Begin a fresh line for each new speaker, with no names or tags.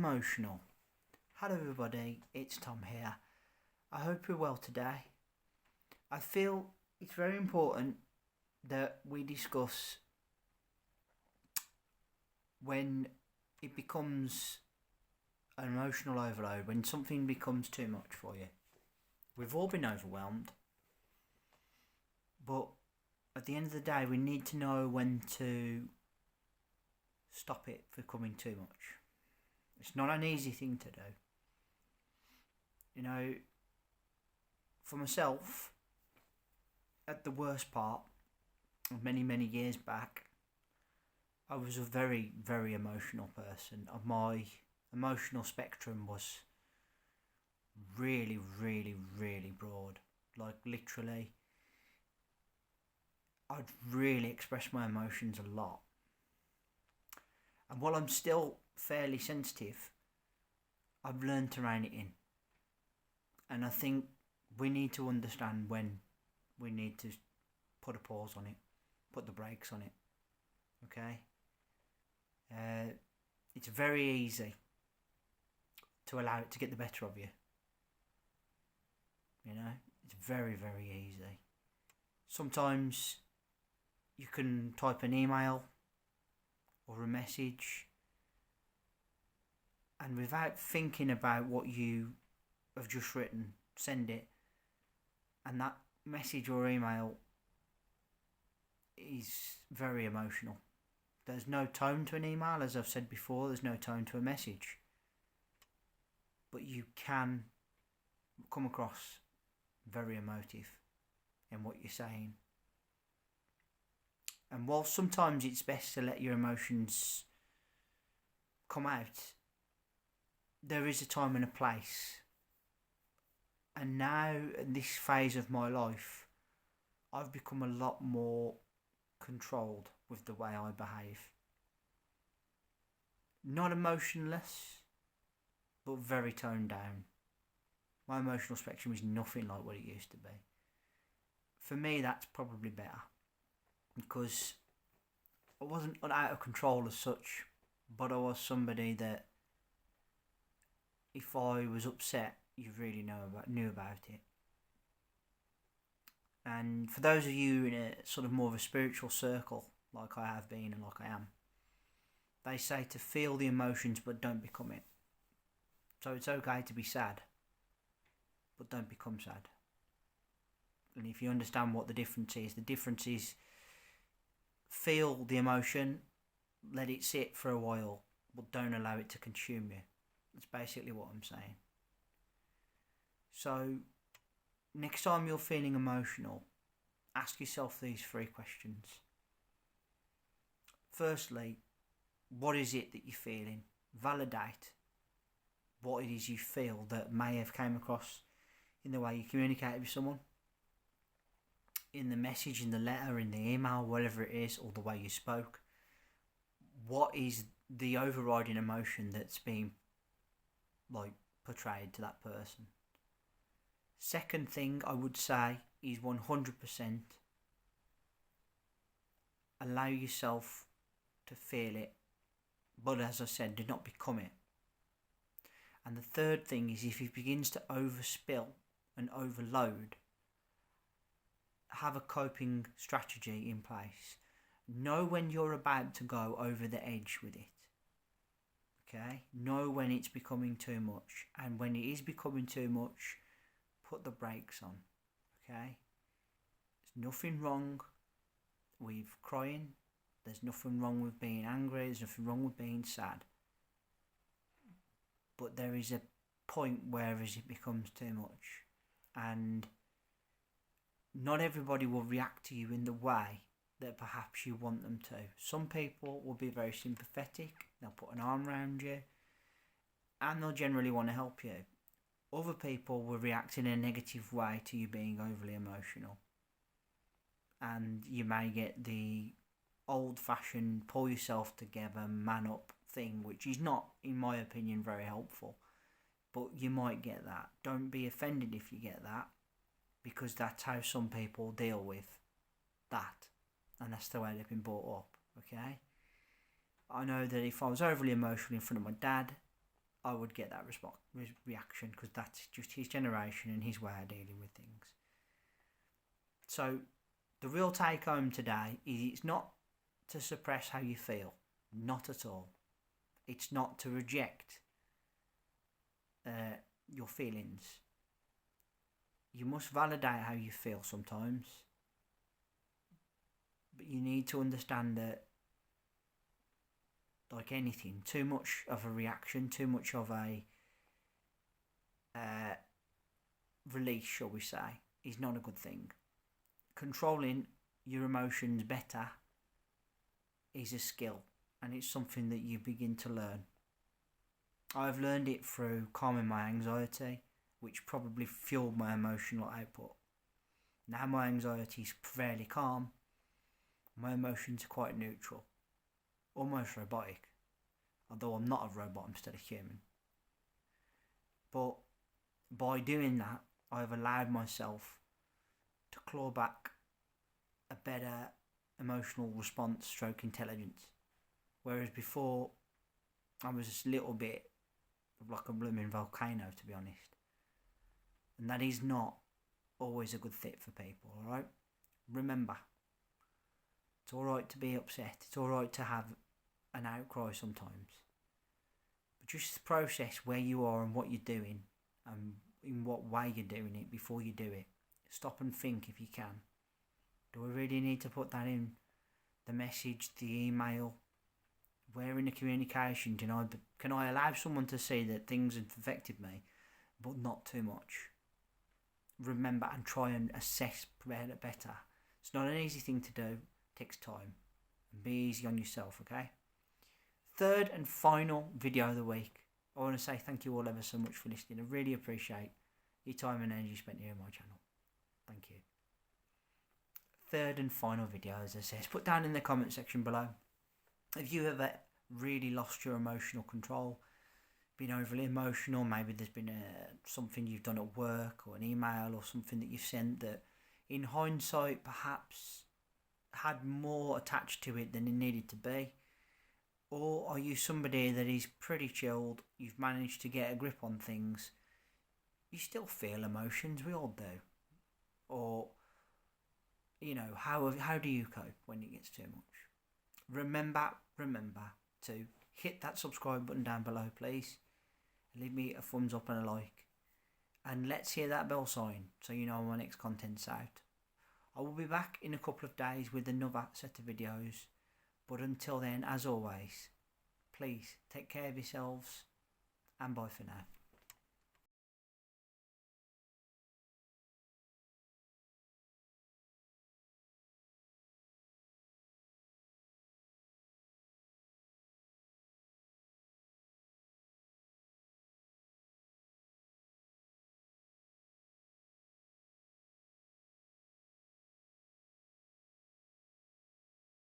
emotional. Hello everybody, it's Tom here. I hope you're well today. I feel it's very important that we discuss when it becomes an emotional overload, when something becomes too much for you. We've all been overwhelmed, but at the end of the day we need to know when to stop it becoming too much. It's not an easy thing to do. You know, for myself, at the worst part, many years back, I was a very, very emotional person. My emotional spectrum was really broad. Like literally, I'd really express my emotions a lot. And while I'm still fairly sensitive, I've learned to rein it in. And I think we need to understand when we need to put a pause on it, put the brakes on it. Okay? It's very easy to allow it to get the better of you. You know, it's very easy. Sometimes you can type an email or a message, and without thinking about what you have just written, send it, and that message or email is very emotional. There's no tone to an email, as I've said before, there's no tone to a message, but you can come across very emotive in what you're saying. And while sometimes it's best to let your emotions come out, there is a time and a place. And now, in this phase of my life, I've become a lot more controlled with the way I behave. Not emotionless, but very toned down. My emotional spectrum is nothing like what it used to be. For me, that's probably better, because I wasn't out of control as such, but I was somebody that if I was upset, you really knew about it. And for those of you in a sort of more of a spiritual circle, like I have been and like I am, they say to feel the emotions but don't become it. So it's okay to be sad, but don't become sad. And if you understand what the difference is feel the emotion, let it sit for a while, but don't allow it to consume you. That's basically what I'm saying. So, next time you're feeling emotional, ask yourself these 3 questions. Firstly, what is it that you're feeling? Validate what it is you feel that may have came across in the way you communicated with someone, in the message, in the letter, in the email, whatever it is, or the way you spoke. What is the overriding emotion that's being portrayed to that person? Second thing I would say is 100% allow yourself to feel it, but as I said, do not become it. And the third thing is, if it begins to overspill and overload, have a coping strategy in place. Know when you're about to go over the edge with it. Okay? Know when it's becoming too much, and when it is becoming too much, put the brakes on. Okay? There's nothing wrong with crying. There's nothing wrong with being angry. There's nothing wrong with being sad. But there is a point where it becomes too much, and not everybody will react to you in the way that perhaps you want them to. Some people will be very sympathetic. They'll put an arm around you, and they'll generally want to help you. Other people will react in a negative way to you being overly emotional, and you may get the old-fashioned pull yourself together, man up thing, which is not, in my opinion, very helpful. But you might get that. Don't be offended if you get that, because that's how some people deal with that, and that's the way they've been brought up. Okay? I know that if I was overly emotional in front of my dad, I would get that reaction, because that's just his generation and his way of dealing with things. So the real take home today is it's not to suppress how you feel, not at all. It's not to reject your feelings. You must validate how you feel sometimes, but you need to understand that, like anything, too much of a reaction, too much of a release, shall we say, is not a good thing. Controlling your emotions better is a skill, and it's something that you begin to learn. I've learned it through calming my anxiety, which probably fueled my emotional output. Now my anxiety is fairly calm. My emotions are quite neutral, almost robotic. Although I'm not a robot, I'm still a human. But by doing that, I've allowed myself to claw back a better emotional response stroke intelligence. Whereas before, I was just a little bit like a blooming volcano, to be honest. And that is not always a good fit for people, alright? Remember, it's alright to be upset. It's alright to have an outcry sometimes. But just process where you are and what you're doing and in what way you're doing it before you do it. Stop and think if you can. Do I really need to put that in the message, the email? Where in the communication can I allow someone to see that things have affected me, but not too much? Remember and try and assess better. It's not an easy thing to do. It takes time. And be easy on yourself, okay? Third and final video of the week. I want to say thank you all ever so much for listening. I really appreciate your time and energy spent here on my channel. Thank you. Third and final video, as I said, put down in the comment section below if you ever really lost your emotional control, been overly emotional. Maybe there's been something you've done at work or an email or something that you've sent that in hindsight perhaps had more attached to it than it needed to be. Or are you somebody that is pretty chilled, you've managed to get a grip on things, you still feel emotions, we all do. Or, how do you cope when it gets too much? Remember to hit that subscribe button down below, please. Leave me a thumbs up and a like. And let's hear that bell sign so you know when my next content's out. I will be back in a couple of days with another set of videos. But until then, as always, please take care of yourselves and bye for now.